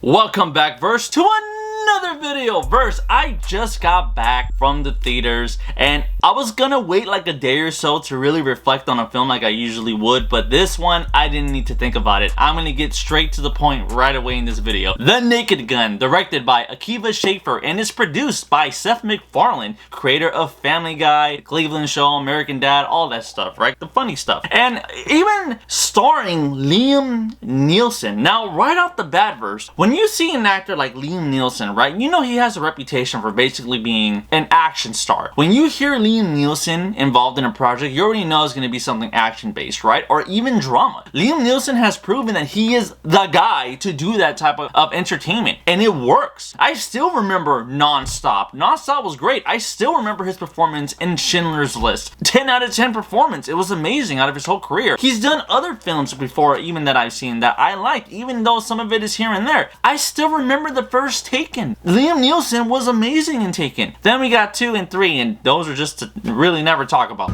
Welcome back, Verse, to another video. Verse, I just got back from the theaters and I was gonna wait like a day or so to really reflect on a film like I usually would, but this one I didn't need to think about it. I'm gonna get straight to the point right away in this video. The Naked Gun, directed by Akiva Schaffer and is produced by Seth MacFarlane, creator of Family Guy, Cleveland Show, American Dad, all that stuff, right? The funny stuff. And even starring Liam Neeson. Now, right off the bat, Verse, when you see an actor like Liam Neeson, right, you know he has a reputation for basically being an action star. When you hear Liam Neeson involved in a project, you already know it's going to be something action-based, right? Or even drama. Liam Neeson has proven that he is the guy to do that type of entertainment, and it works. I still remember Non-Stop. Non-Stop was great. I still remember his performance in Schindler's List. 10 out of 10 performance. It was amazing out of his whole career. He's done other films before, even that I've seen, that I like, even though some of it is here and there. I still remember the first Taken. Liam Neeson was amazing in Taken. Then we got 2 and 3, and those are just to really never talk about.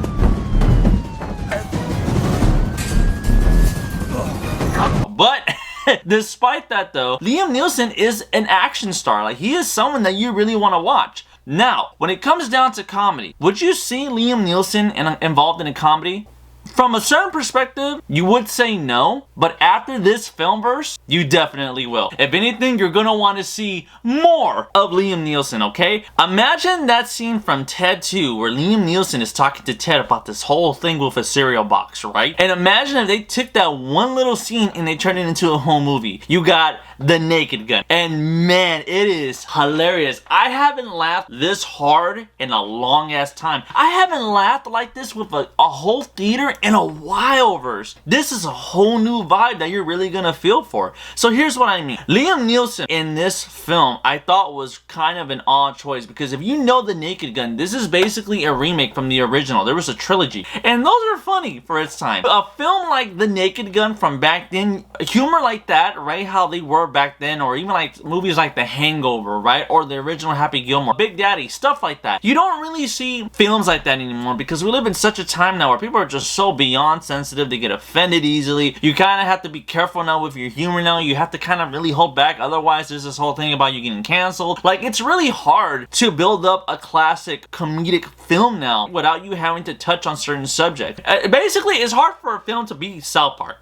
But despite that though, Liam Neeson is an action star. Like, he is someone that you really want to watch. Now, when it comes down to comedy, would you see Liam Neeson involved in a comedy? From a certain perspective, you would say no, but after this film, Verse, you definitely will. If anything, you're gonna want to see more of Liam Neeson, okay? Imagine that scene from Ted 2 where Liam Neeson is talking to Ted about this whole thing with a cereal box, right? And imagine if they took that one little scene and they turned it into a whole movie. You got The Naked Gun. And man, it is hilarious. I haven't laughed this hard in a long ass time. I haven't laughed like this with a whole theater in a while, Verse. This is a whole new vibe that you're really gonna feel for. So here's what I mean. Liam Neeson in this film I thought was kind of an odd choice, because if you know The Naked Gun, this is basically a remake from the original. There was a trilogy, and those are funny for its time. A film like The Naked Gun from back then, humor like that, right, how they were back then, or even like movies like The Hangover, right, or the original Happy Gilmore, Big Daddy, stuff like that. You don't really see films like that anymore because we live in such a time now where people are just so beyond sensitive. They get offended easily. You kind of have to be careful now with your humor now. You have to kind of really hold back, otherwise there's this whole thing about you getting canceled. Like, it's really hard to build up a classic comedic film now without you having to touch on certain subjects. Basically, it's hard for a film to be South Park.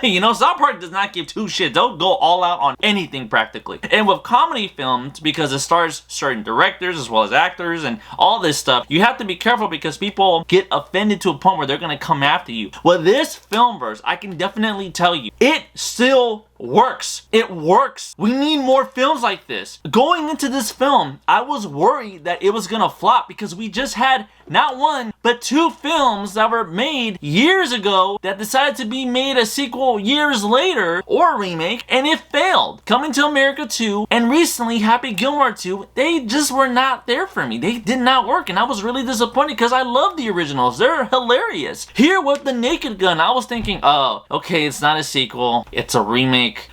You know, South Park does not give two shits. They'll go all out on anything practically. And with comedy films, because it stars certain directors as well as actors and all this stuff, you have to be careful because people get offended to a point where they're gonna come after you. Well, this film, Verse, I can definitely tell you, it still works. It works. We need more films like this. Going into this film, I was worried that it was gonna flop because we just had not one, but 2 films that were made years ago that decided to be made a sequel years later, or a remake, and it failed. Coming to America 2 and recently Happy Gilmore 2, they just were not there for me. They did not work, and I was really disappointed because I love the originals. They're hilarious. Here with The Naked Gun, I was thinking, oh, okay, it's not a sequel, it's a remake.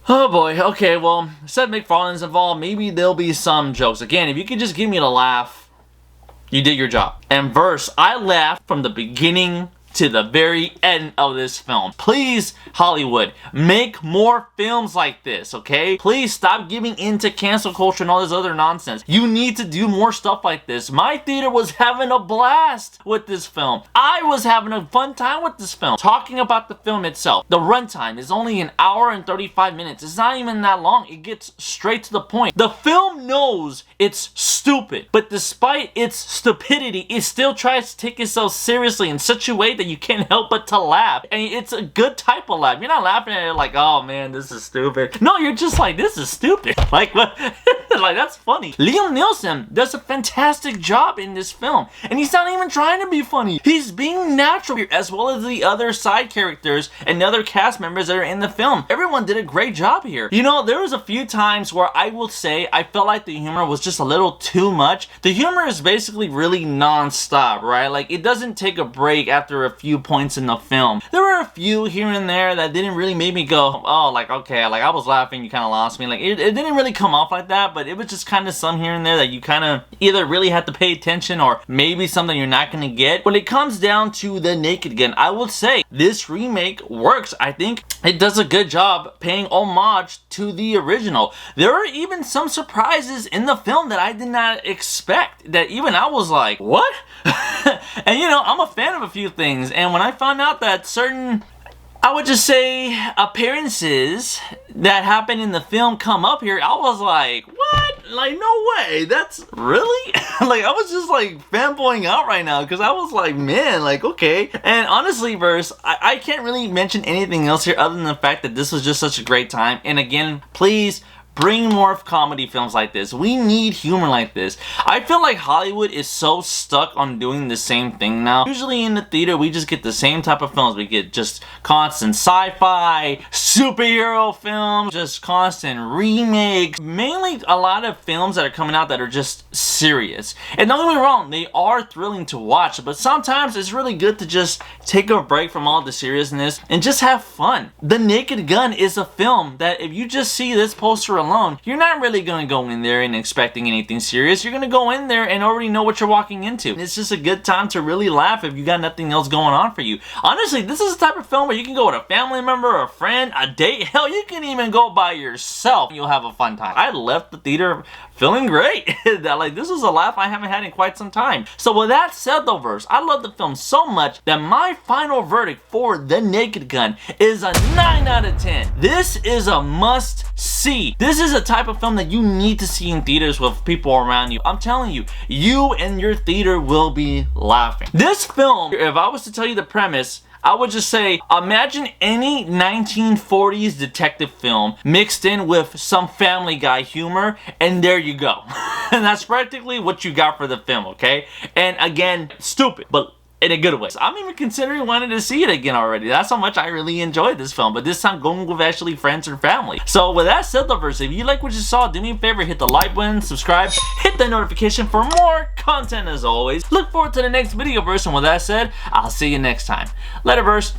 Oh boy, okay, well, Seth MacFarlane's involved, maybe there'll be some jokes. Again, if you could just give me a laugh, you did your job. And Verse, I laughed from the beginning to the very end of this film. Please, Hollywood, make more films like this, okay? Please stop giving in to cancel culture and all this other nonsense. You need to do more stuff like this. My theater was having a blast with this film. I was having a fun time with this film. Talking about the film itself, the runtime is only an hour and 35 minutes. It's not even that long. It gets straight to the point. The film knows it's stupid, but despite its stupidity, it still tries to take itself seriously in such a way that you can't help but to laugh. And it's a good type of laugh. You're not laughing at it like, oh man, this is stupid. No, you're just like, this is stupid. Like, what? Like, that's funny. Liam Neeson does a fantastic job in this film, and he's not even trying to be funny. He's being natural here, as well as the other side characters and the other cast members that are in the film. Everyone did a great job here. You know, there was a few times where I will say I felt like the humor was just a little too much. The humor is basically really non-stop, right? Like, it doesn't take a break after few points in the film. There were a few here and there that didn't really make me go, oh, like, okay, like I was laughing, you kind of lost me. Like it didn't really come off like that, but it was just kind of some here and there that you kind of either really had to pay attention or maybe something you're not going to get. When it comes down to The Naked Gun, I would say this remake works. I think it does a good job paying homage to the original. There are even some surprises in the film that I did not expect, that even I was like, what? And you know, I'm a fan of a few things, and when I found out that certain, I would just say, appearances that happen in the film come up here, I was like, what? Like, no way. That's really? Like, I was just like fanboying out right now because I was like, man, like, okay. And honestly, Verse, I can't really mention anything else here other than the fact that this was just such a great time. And again, please, bring more comedy films like this. We need humor like this. I feel like Hollywood is so stuck on doing the same thing now. Usually in the theater, we just get the same type of films. We get just constant sci-fi, superhero films, just constant remakes. Mainly a lot of films that are coming out that are just serious. And don't get me wrong, they are thrilling to watch, but sometimes it's really good to just take a break from all the seriousness and just have fun. The Naked Gun is a film that if you just see this poster alone, you're not really going to go in there and expecting anything serious. You're going to go in there and already know what you're walking into. It's just a good time to really laugh if you got nothing else going on for you. Honestly, this is the type of film where you can go with a family member, a friend, a date. Hell, you can even go by yourself. You'll have a fun time. I left the theater feeling great. That like, this was a laugh I haven't had in quite some time. So with that said though, Verse, I love the film so much that my final verdict for The Naked Gun is a 9 out of 10. This is a must see. This is a type of film that you need to see in theaters with people around you. I'm telling you, you and your theater will be laughing. This film, if I was to tell you the premise, I would just say, imagine any 1940s detective film mixed in with some Family Guy humor, and there you go. And that's practically what you got for the film, okay? And again, stupid, but in a good way. So I'm even considering wanting to see it again already. That's how much I really enjoyed this film, but this time going with actually friends and family. So with that said, lovers, if you like what you saw, do me a favor, hit the like button, subscribe, hit the notification for more content as always. Look forward to the next video, Verse, and with that said, I'll see you next time. Later, Verse.